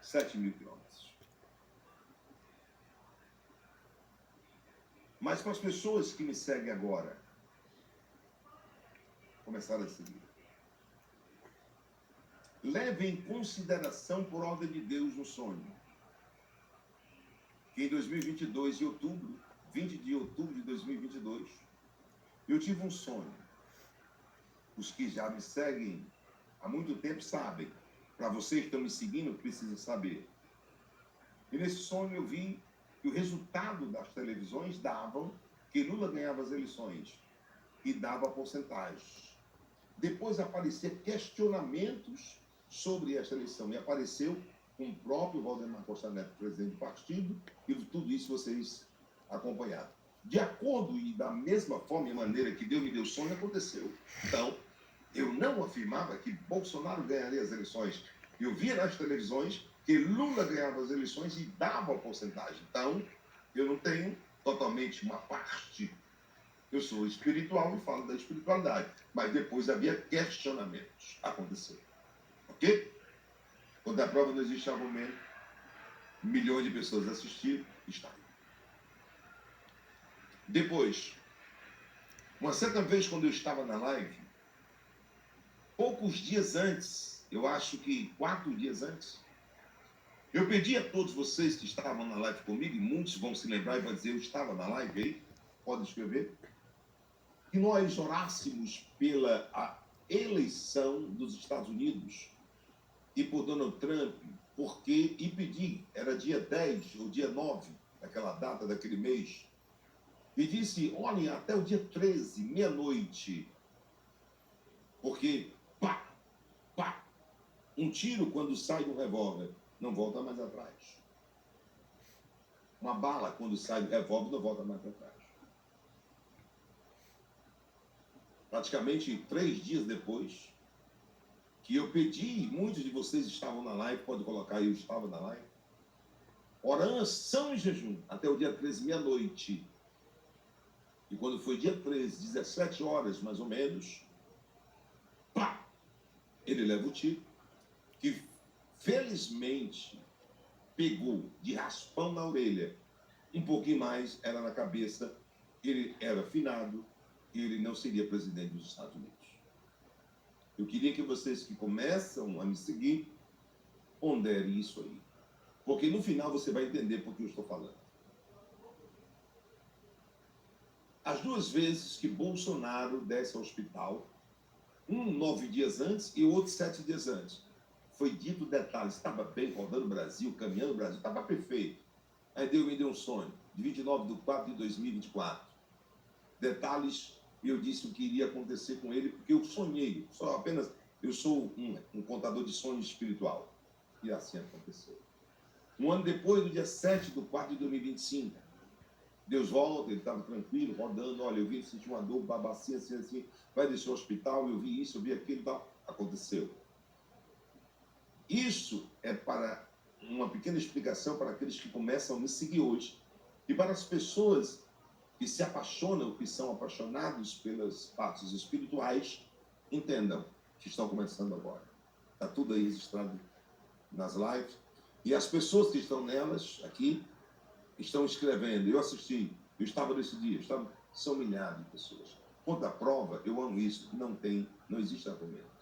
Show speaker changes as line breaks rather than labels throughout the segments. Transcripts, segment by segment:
7.000 quilômetros. Mas para as pessoas que me seguem agora, começaram a seguir, leve em consideração, por ordem de Deus, no sonho, que em 2022, em outubro, 20 de outubro de 2022, eu tive um sonho. Os que já me seguem há muito tempo sabem. Para vocês que estão me seguindo, precisam saber. E nesse sonho eu vi que o resultado das televisões davam que Lula ganhava as eleições e dava porcentagem. Depois apareceram questionamentos sobre esta eleição e apareceu com o próprio Valdemar Costa Neto, presidente do partido, e tudo isso vocês acompanharam. De acordo e da mesma forma e maneira que Deus me deu sonho, aconteceu. Então, eu não afirmava que Bolsonaro ganharia as eleições. Eu via nas televisões que Lula ganhava as eleições e dava a porcentagem. Então, eu não tenho totalmente uma parte. Eu sou espiritual e falo da espiritualidade. Mas depois havia questionamentos. Aconteceu. Ok? Quando a prova não existe argumento, milhões de pessoas assistiram, está aí. Depois, uma certa vez quando eu estava na live, poucos dias antes, eu acho que 4 dias antes, eu pedi a todos vocês que estavam na live comigo, e muitos vão se lembrar e vão dizer, eu estava na live aí, pode escrever, que nós orássemos pela a eleição dos Estados Unidos e por Donald Trump, porque, e pedi, era dia 10 ou dia 9, daquela data, daquele mês, e disse, olhem, até o dia 13, meia-noite, porque, pá, pá, um tiro quando sai do revólver não volta mais atrás. Uma bala quando sai do revólver não volta mais atrás. Praticamente 3 dias depois, que eu pedi, muitos de vocês estavam na live, pode colocar aí, eu estava na live, oração e jejum, até o dia 13, meia-noite. E quando foi dia 13, 17 horas mais ou menos, pá, ele leva o tiro, que felizmente pegou de raspão na orelha, um pouquinho mais era na cabeça, ele era finado, ele não seria presidente dos Estados Unidos. Eu queria que vocês que começam a me seguir, ponderem isso aí. Porque no final você vai entender por que eu estou falando. As 2 vezes que Bolsonaro desce ao hospital, um 9 dias antes e o outro 7 dias antes, foi dito detalhes, estava bem, rodando o Brasil, caminhando o Brasil, estava perfeito. Aí Deus me deu um sonho, de 29/4/2024. Detalhes, eu disse o que iria acontecer com ele, porque eu sonhei, eu sou um contador de sonhos espiritual. E assim aconteceu. Um ano depois, do dia 7/4/2025, Deus volta, ele estava tranquilo, rodando, olha, eu vi, senti uma dor, babacinha, assim, vai descer ao hospital, eu vi isso, eu vi aquilo e tal. Aconteceu. Isso é para uma pequena explicação para aqueles que começam a me seguir hoje e para as pessoas que se apaixonam, que são apaixonados pelas partes espirituais, entendam que estão começando agora. Está tudo aí registrado nas lives. E as pessoas que estão nelas, aqui, estão escrevendo. Eu assisti, eu estava nesse dia, são milhares de pessoas. Quanto à prova, eu amo isso, não existe argumento.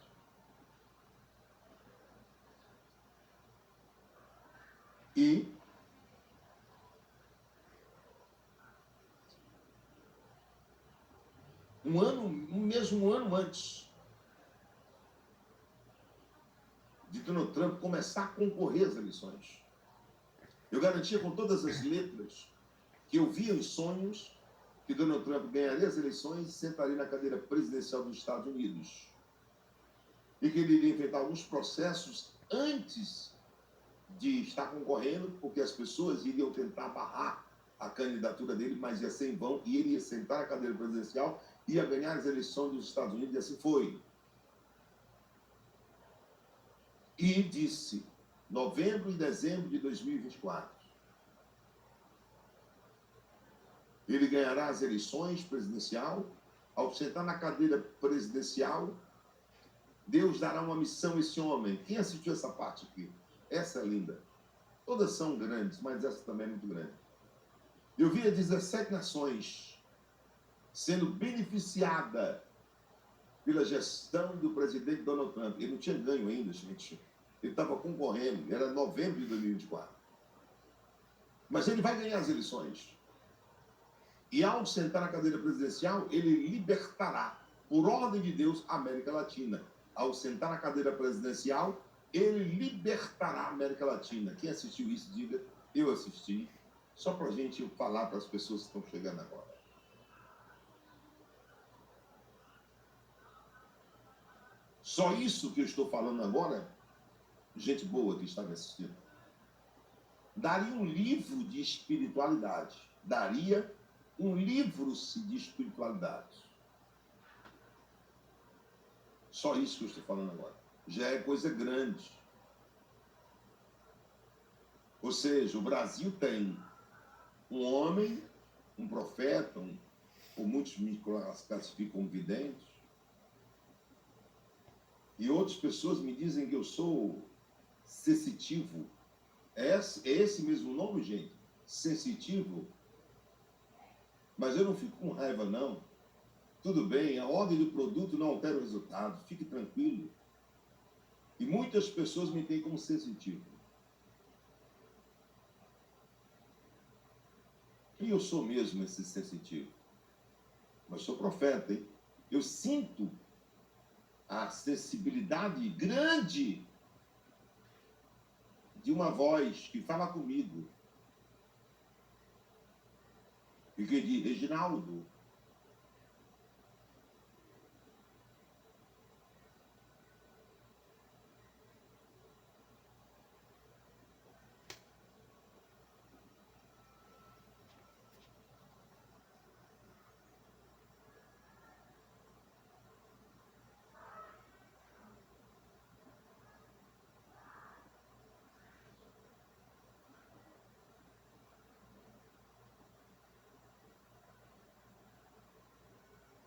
E um ano antes de Donald Trump começar a concorrer às eleições, eu garantia com todas as letras que eu via em sonhos que Donald Trump ganharia as eleições e sentaria na cadeira presidencial dos Estados Unidos. E que ele iria enfrentar alguns processos antes de estar concorrendo, porque as pessoas iriam tentar barrar a candidatura dele, mas ia ser em vão, e ele ia sentar na cadeira presidencial, ia ganhar as eleições dos Estados Unidos, e assim foi. E disse, novembro e dezembro de 2024, ele ganhará as eleições presidencial, ao sentar na cadeira presidencial, Deus dará uma missão a esse homem. Quem assistiu essa parte aqui? Essa é linda. Todas são grandes, mas essa também é muito grande. Eu via 17 nações sendo beneficiada pela gestão do presidente Donald Trump. Ele não tinha ganho ainda, gente. Ele estava concorrendo, era novembro de 2024. Mas ele vai ganhar as eleições. E ao sentar na cadeira presidencial, ele libertará, por ordem de Deus, a América Latina. Ao sentar na cadeira presidencial, ele libertará a América Latina. Quem assistiu isso, diga, eu assisti. Só para a gente falar para as pessoas que estão chegando agora. Só isso que eu estou falando agora, gente boa que está me assistindo, daria um livro de espiritualidade. Daria um livro de espiritualidade. Só isso que eu estou falando agora. Já é coisa grande. Ou seja, o Brasil tem um homem, um profeta, ou muitos me classificam como vidente, e outras pessoas me dizem que eu sou sensitivo. É esse mesmo nome, gente? Sensitivo? Mas eu não fico com raiva, não. Tudo bem, a ordem do produto não altera o resultado. Fique tranquilo. E muitas pessoas me têm como sensitivo. E eu sou mesmo esse sensitivo. Mas sou profeta, hein? Eu sinto a sensibilidade grande de uma voz que fala comigo. E que diz, Reginaldo,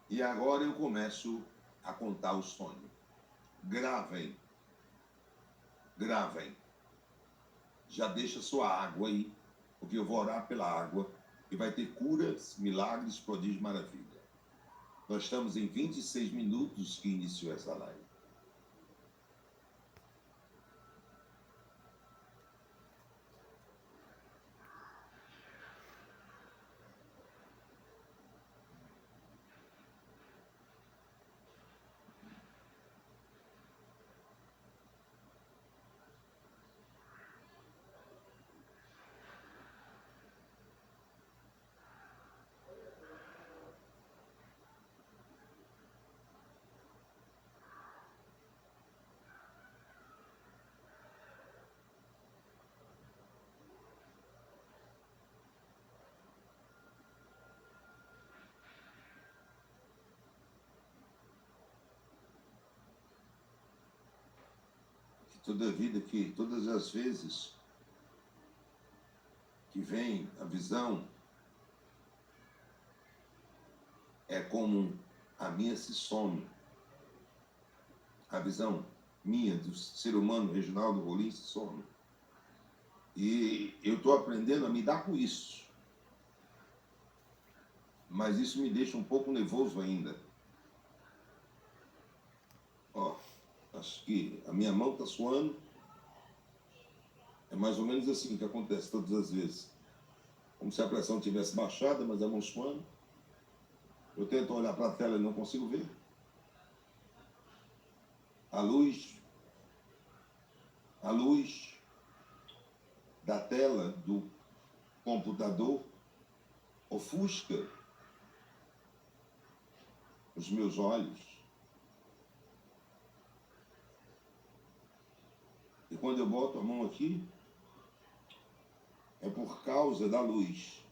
e agora eu começo a contar o sonho. Gravem. Gravem. Já deixa sua água aí, porque eu vou orar pela água e vai ter curas, milagres, prodígios, maravilha. Nós estamos em 26 minutos que iniciou essa live. Toda vida que, todas as vezes que vem a visão, é como a minha se some. A visão minha, do ser humano, Reginaldo Rolim, se some. E eu estou aprendendo a me dar com isso. Mas isso me deixa um pouco nervoso ainda. Ó, acho que a minha mão está suando. É mais ou menos assim que acontece todas as vezes. Como se a pressão tivesse baixada, mas a mão suando. Eu tento olhar para a tela e não consigo ver. A luz da tela do computador ofusca os meus olhos. E quando eu boto a mão aqui, é por causa da luz.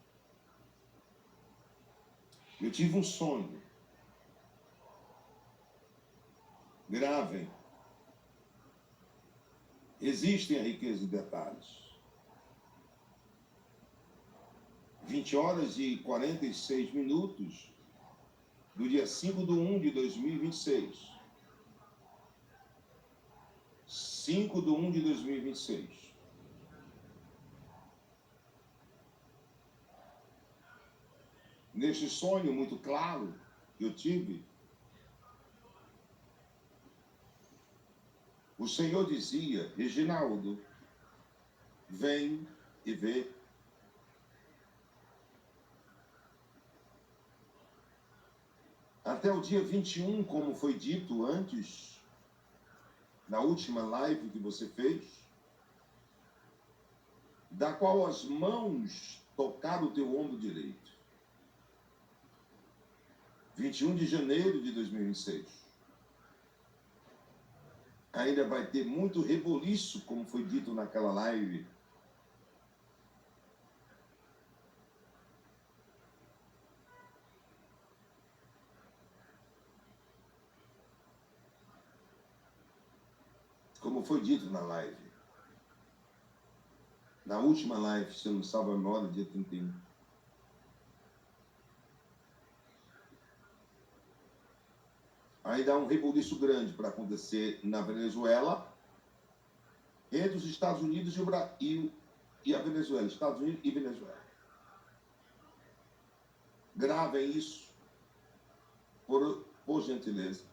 Eu tive um sonho. Gravem. Existem a riqueza de detalhes. 20 horas e 46 minutos do dia 5/1 de 2026. 5/1 de 2026. neste sonho muito claro que eu tive, o Senhor dizia: Reginaldo, vem e vê. Até o dia 21, como foi dito antes, na última live que você fez, da qual as mãos tocaram o teu ombro direito. 21 de janeiro de 2026. Ainda vai ter muito reboliço, como foi dito naquela live. Como foi dito na live. Na última live, se eu não me salvo a memória, dia 31. Ainda há um reboliço grande para acontecer na Venezuela, entre os Estados Unidos e a Venezuela. Estados Unidos e Venezuela. Gravem isso, por gentileza.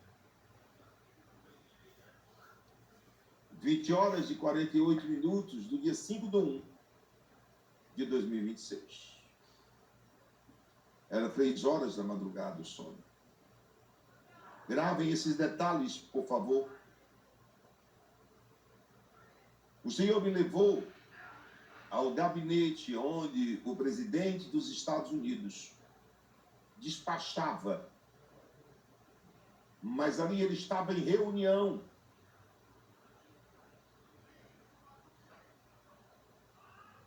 20 horas e 48 minutos do dia 5/1 de 2026. Era 3 horas da madrugada o sono. Gravem esses detalhes, por favor. O Senhor me levou ao gabinete onde o presidente dos Estados Unidos despachava. Mas ali ele estava em reunião.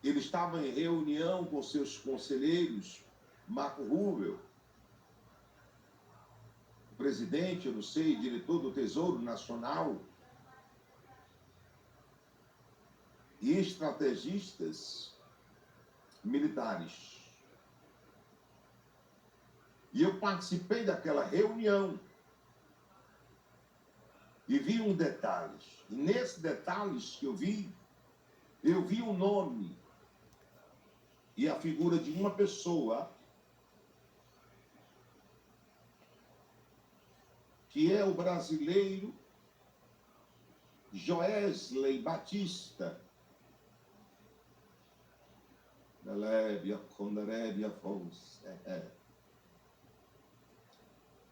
Ele estava em reunião com seus conselheiros, Marco Rubio, presidente, eu não sei, diretor do Tesouro Nacional, e estrategistas militares. E eu participei daquela reunião e vi um detalhe. E nesses detalhes que eu vi o nome e a figura de uma pessoa que é o brasileiro Joesley Batista.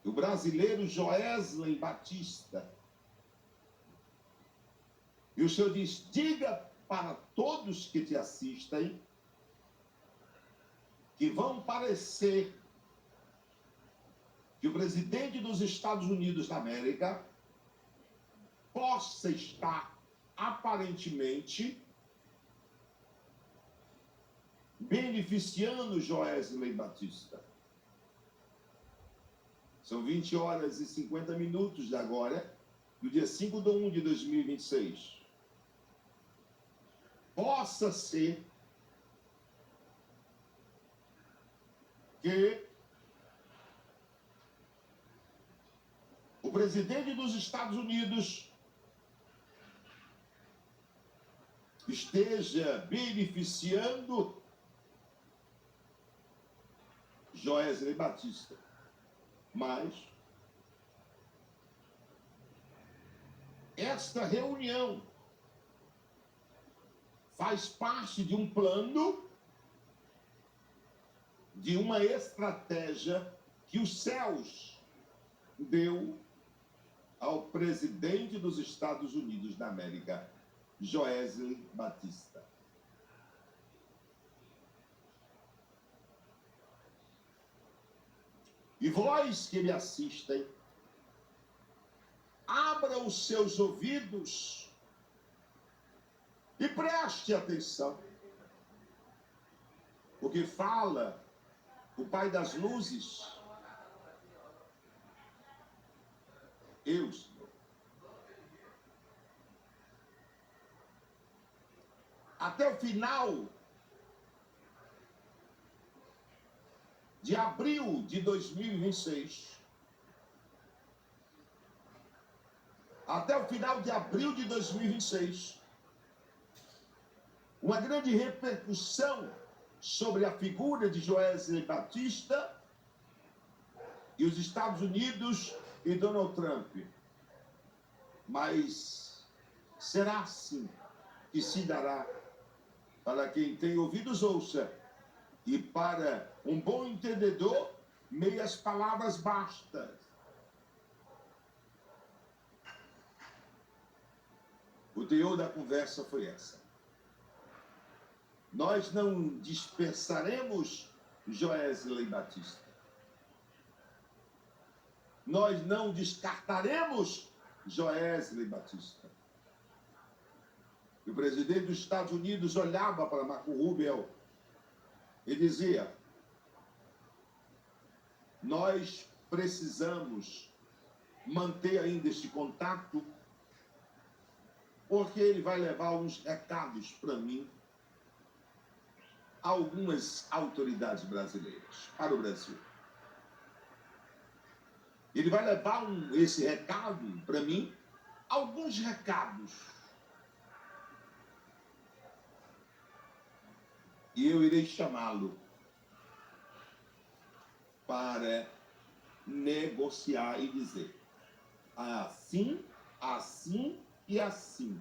O brasileiro Joesley Batista. E o Senhor diz: diga para todos que te assistem que vão parecer que o presidente dos Estados Unidos da América possa estar aparentemente beneficiando Joesley Batista. São 20 horas e 50 minutos de agora, do dia 5/1 de 2026. Possa ser que o presidente dos Estados Unidos esteja beneficiando Joesley Batista. Mas esta reunião faz parte de um plano, de uma estratégia que os céus deu ao presidente dos Estados Unidos da América, Joesley Batista. E vós que me assistem, abra os seus ouvidos e preste atenção. Porque fala o Pai das Luzes, eu, Senhor. Até o final de abril de 2026, até o final de abril de 2026, uma grande repercussão sobre a figura de Joesley Batista e os Estados Unidos e Donald Trump. Mas será assim que se dará. Para quem tem ouvidos, ouça. E para um bom entendedor, meias palavras bastam. O teor da conversa foi essa. Nós não dispensaremos Joesley Batista. Nós não descartaremos Joesley Batista. E o presidente dos Estados Unidos olhava para Marco Rubio e dizia: nós precisamos manter ainda este contato, porque ele vai levar uns recados para mim, algumas autoridades brasileiras, para o Brasil. Ele vai levar esse recado para mim, alguns recados. E eu irei chamá-lo para negociar e dizer assim, assim e assim.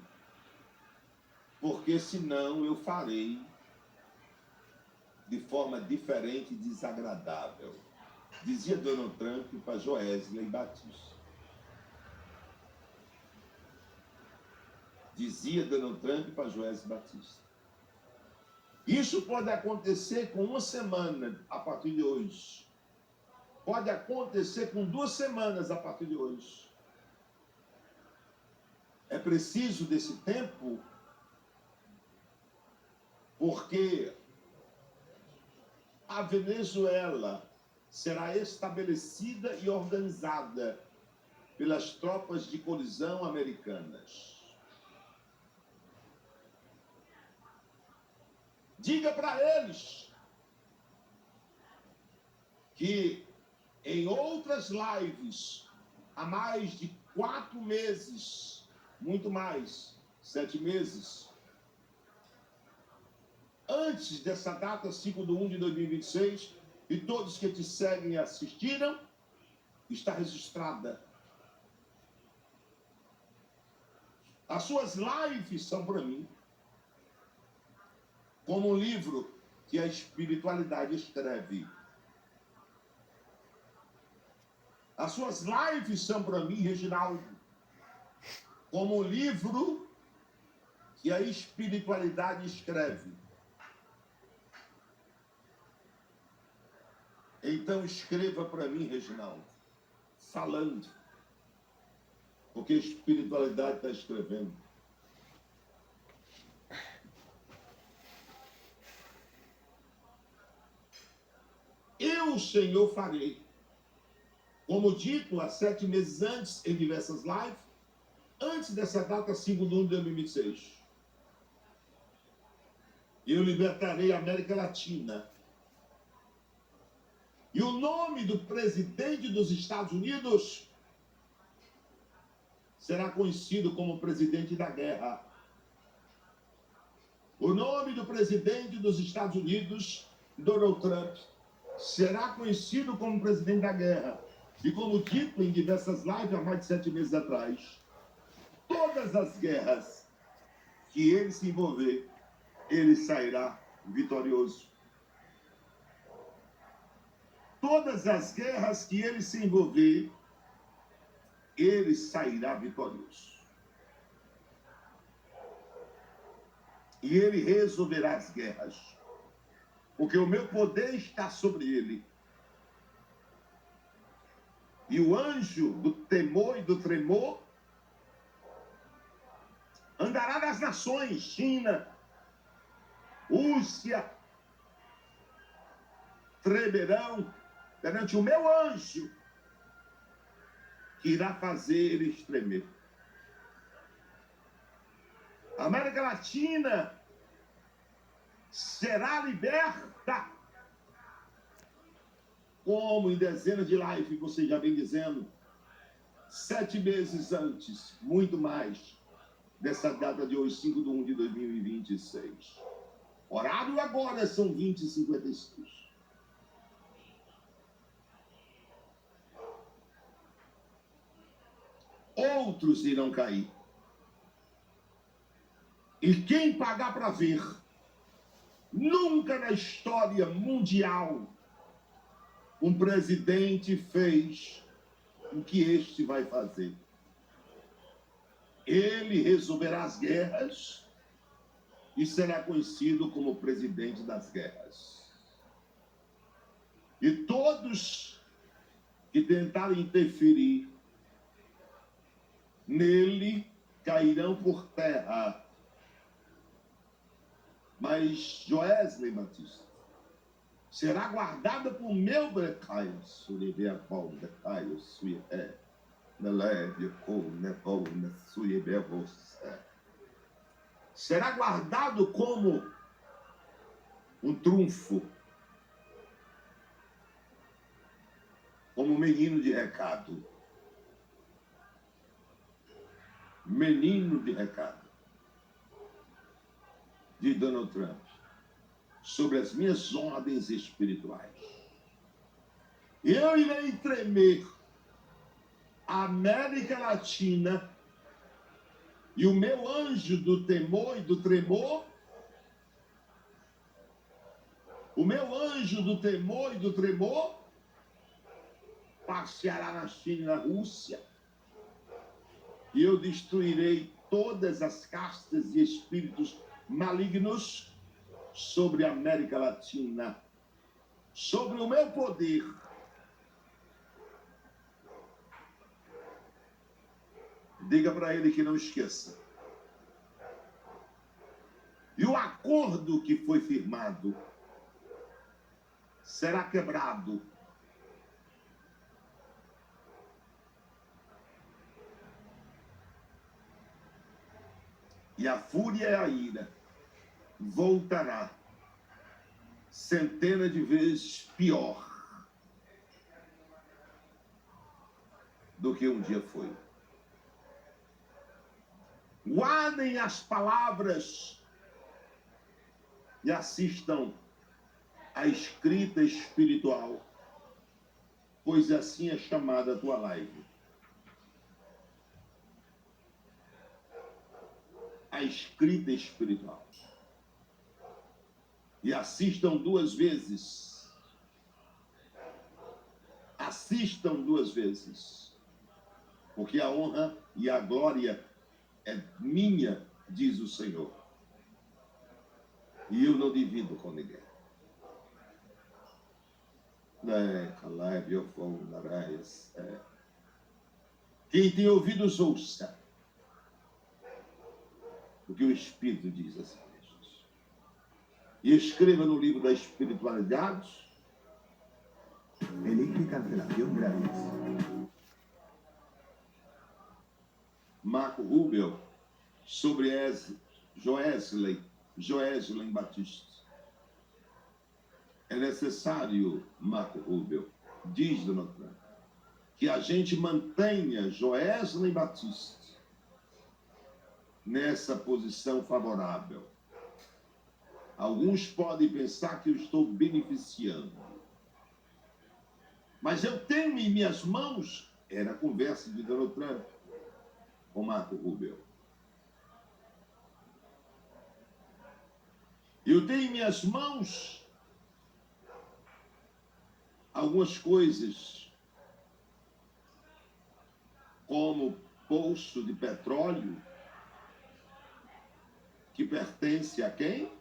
Porque senão eu farei de forma diferente e desagradável. Dizia Donald Trump para Joesley Batista. Dizia Donald Trump para Joesley Batista. Isso pode acontecer com uma semana a partir de hoje. Pode acontecer com 2 semanas a partir de hoje. É preciso desse tempo, porque a Venezuela será estabelecida e organizada pelas tropas de colisão americanas. Diga para eles que em outras lives, há mais de 4 meses, muito mais, 7 meses, antes dessa data, 5/1/2026, e todos que te seguem e assistiram, está registrada. As suas lives são para mim como um livro que a espiritualidade escreve. As suas lives são para mim, Reginaldo, como um livro que a espiritualidade escreve. Então escreva para mim, Reginaldo, falando, porque a espiritualidade está escrevendo. Eu, Senhor, farei, como dito há 7 meses antes, em diversas lives, antes dessa data, 5/1/2026. Eu libertarei a América Latina. E o nome do presidente dos Estados Unidos será conhecido como presidente da guerra. O nome do presidente dos Estados Unidos, Donald Trump, será conhecido como presidente da guerra. E como dito em diversas lives há mais de 7 meses atrás, todas as guerras que ele se envolver, ele sairá vitorioso. Todas as guerras que ele se envolver, ele sairá vitorioso. E ele resolverá as guerras, porque o meu poder está sobre ele. E o anjo do temor e do tremor andará nas nações, China, Rússia, tremerão perante o meu anjo, que irá fazer eles tremer. A América Latina será liberta, como em dezenas de lives você já vem dizendo, 7 meses antes, muito mais, dessa data de hoje, 5/1/2026. Horário agora são 20h56. outros irão cair. E quem pagar para ver, nunca na história mundial um presidente fez o que este vai fazer. Ele resolverá as guerras e será conhecido como presidente das guerras. E todos que tentarem interferir nele cairão por terra. Mas Joesley Batista será guardada por meu Becaio, Suribeabol, Becaio, Suie, Neleve, Com, Nebol, Suiebevos. Será guardado como um trunfo, como menino de recado. Menino de recado de Donald Trump sobre as minhas ordens espirituais. Eu irei tremer a América Latina e o meu anjo do temor e do tremor, o meu anjo do temor e do tremor passeará na China e na Rússia, e eu destruirei todas as castas e espíritos malignos sobre a América Latina, sobre o meu poder. Diga para ele que não esqueça. E o acordo que foi firmado será quebrado. E a fúria e a ira voltará centenas de vezes pior do que um dia foi. Guardem as palavras e assistam a escrita espiritual, pois assim é chamada a tua live. A escrita espiritual. E assistam 2 vezes. Assistam 2 vezes. Porque a honra e a glória é minha, diz o Senhor. E eu não divido com ninguém. Quem tem ouvidos, ouça o que o Espírito diz às igrejas. E escreva no livro da espiritualidade.
Elige cancelación gratis.
Marco Rubio, sobre Joesley Batista. É necessário, Marco Rubio, diz Donald Trump, que a gente mantenha Joesley Batista nessa posição favorável. Alguns podem pensar que eu estou beneficiando. Mas eu tenho em minhas mãos, era a conversa de Donald Trump com Marco Rubio. Eu tenho em minhas mãos algumas coisas, como poço de petróleo, que pertence a quem?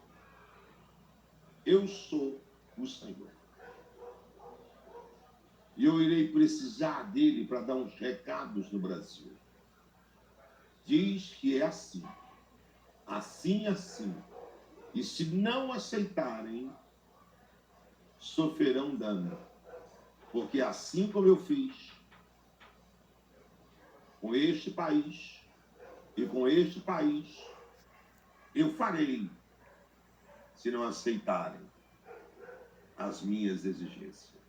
Eu sou o Senhor. E eu irei precisar dele para dar uns recados no Brasil. Diz que é assim. Assim, assim. E se não aceitarem, sofrerão dano. Porque assim como eu fiz com este país e com este país, eu farei se não aceitarem as minhas exigências.